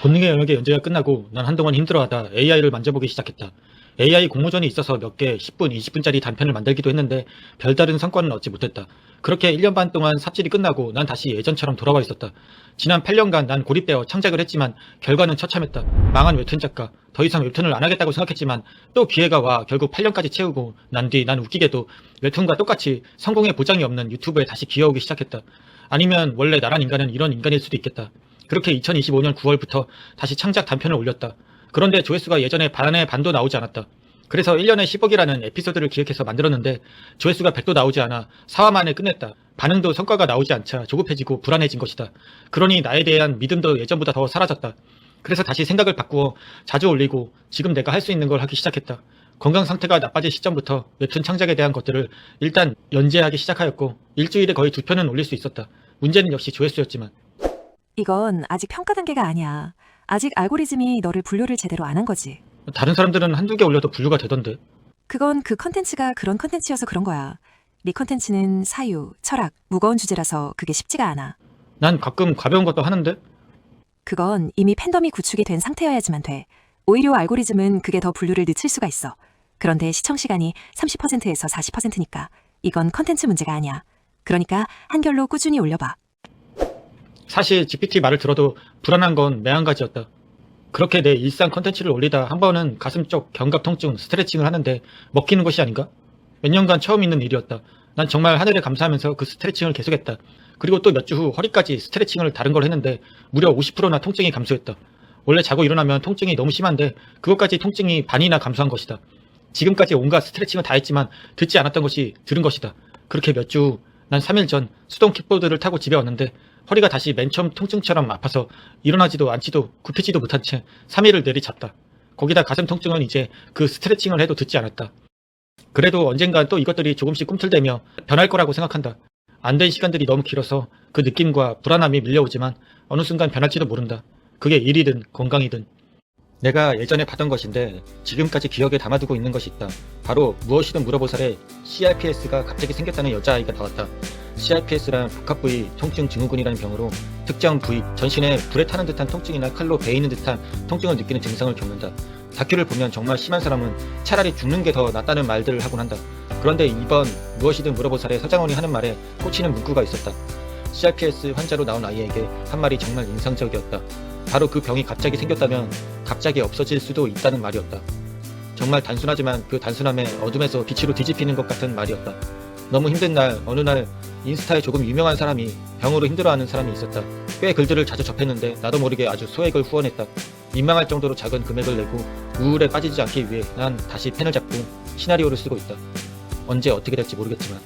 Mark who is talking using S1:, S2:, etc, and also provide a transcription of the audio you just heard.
S1: 본능의 영역의 연재가 끝나고 난 한동안 힘들어하다 AI를 만져보기 시작했다. AI 공모전이 있어서 몇 개 10분, 20분짜리 단편을 만들기도 했는데 별다른 성과는 얻지 못했다. 그렇게 1년 반 동안 삽질이 끝나고 난 다시 예전처럼 돌아와 있었다. 지난 8년간 난 고립되어 창작을 했지만 결과는 처참했다. 망한 웹툰 작가. 더 이상 웹툰을 안 하겠다고 생각했지만 또 기회가 와 결국 8년까지 채우고 난 뒤 난 웃기게도 웹툰과 똑같이 성공의 보장이 없는 유튜브에 다시 기어오기 시작했다. 아니면 원래 나란 인간은 이런 인간일 수도 있겠다. 그렇게 2025년 9월부터 다시 창작 단편을 올렸다. 그런데 조회수가 예전에 반의 반도 나오지 않았다. 그래서 1년에 10억이라는 에피소드를 기획해서 만들었는데 조회수가 100도 나오지 않아 4화 만에 끝냈다. 반응도 성과가 나오지 않자 조급해지고 불안해진 것이다. 그러니 나에 대한 믿음도 예전보다 더 사라졌다. 그래서 다시 생각을 바꾸어 자주 올리고 지금 내가 할 수 있는 걸 하기 시작했다. 건강 상태가 나빠질 시점부터 웹툰 창작에 대한 것들을 일단 연재하기 시작하였고 일주일에 거의 2편은 올릴 수 있었다. 문제는 역시 조회수였지만.
S2: 이건 아직 평가 단계가 아니야. 아직 알고리즘이 너를 분류를 제대로 안 한 거지.
S1: 다른 사람들은 한두 개 올려도 분류가 되던데.
S2: 그건 그 컨텐츠가 그런 컨텐츠여서 그런 거야. 네 컨텐츠는 사유, 철학, 무거운 주제라서 그게 쉽지가 않아.
S1: 난 가끔 가벼운 것도 하는데.
S2: 그건 이미 팬덤이 구축이 된 상태여야지만 돼. 오히려 알고리즘은 그게 더 분류를 늦출 수가 있어. 그런데 시청 시간이 30%에서 40%니까 이건 컨텐츠 문제가 아니야. 그러니까 한결로 꾸준히 올려봐.
S1: 사실 GPT 말을 들어도 불안한 건 매한가지였다. 그렇게 내 일상 컨텐츠를 올리다 한 번은 가슴 쪽 견갑 통증, 스트레칭을 하는데 먹히는 것이 아닌가? 몇 년간 처음 있는 일이었다. 난 정말 하늘에 감사하면서 그 스트레칭을 계속했다. 그리고 또 몇 주 후 허리까지 스트레칭을 다른 걸 했는데 무려 50%나 통증이 감소했다. 원래 자고 일어나면 통증이 너무 심한데 그것까지 통증이 반이나 감소한 것이다. 지금까지 온갖 스트레칭을 다 했지만 듣지 않았던 것이 들은 것이다. 그렇게 몇 주 후 난 3일 전 수동 킥보드를 타고 집에 왔는데 허리가 다시 맨 처음 통증처럼 아파서 일어나지도 앉지도 굽히지도 못한 채 3일을 내리잤다. 거기다 가슴 통증은 이제 그 스트레칭을 해도 듣지 않았다. 그래도 언젠간 또 이것들이 조금씩 꿈틀대며 변할 거라고 생각한다. 안 된 시간들이 너무 길어서 그 느낌과 불안함이 밀려오지만 어느 순간 변할지도 모른다. 그게 일이든 건강이든. 내가 예전에 받은 것인데 지금까지 기억에 담아두고 있는 것이 있다. 바로 무엇이든 물어보살에 CRPS가 갑자기 생겼다는 여자아이가 나왔다. CRPS란 복합부위 통증 증후군이라는 병으로 특정 부위, 전신에 불에 타는 듯한 통증이나 칼로 베이는 듯한 통증을 느끼는 증상을 겪는다. 다큐를 보면 정말 심한 사람은 차라리 죽는 게 더 낫다는 말들을 하곤 한다. 그런데 이번 무엇이든 물어보살에 서장훈이 하는 말에 꽂히는 문구가 있었다. CRPS 환자로 나온 아이에게 한 말이 정말 인상적이었다. 바로 그 병이 갑자기 생겼다면 갑자기 없어질 수도 있다는 말이었다. 정말 단순하지만 그 단순함에 어둠에서 빛으로 뒤집히는 것 같은 말이었다. 너무 힘든 날 어느 날 인스타에 조금 유명한 사람이 병으로 힘들어하는 사람이 있었다. 꽤 글들을 자주 접했는데 나도 모르게 아주 소액을 후원했다. 민망할 정도로 작은 금액을 내고 우울에 빠지지 않기 위해 난 다시 펜을 잡고 시나리오를 쓰고 있다. 언제 어떻게 될지 모르겠지만.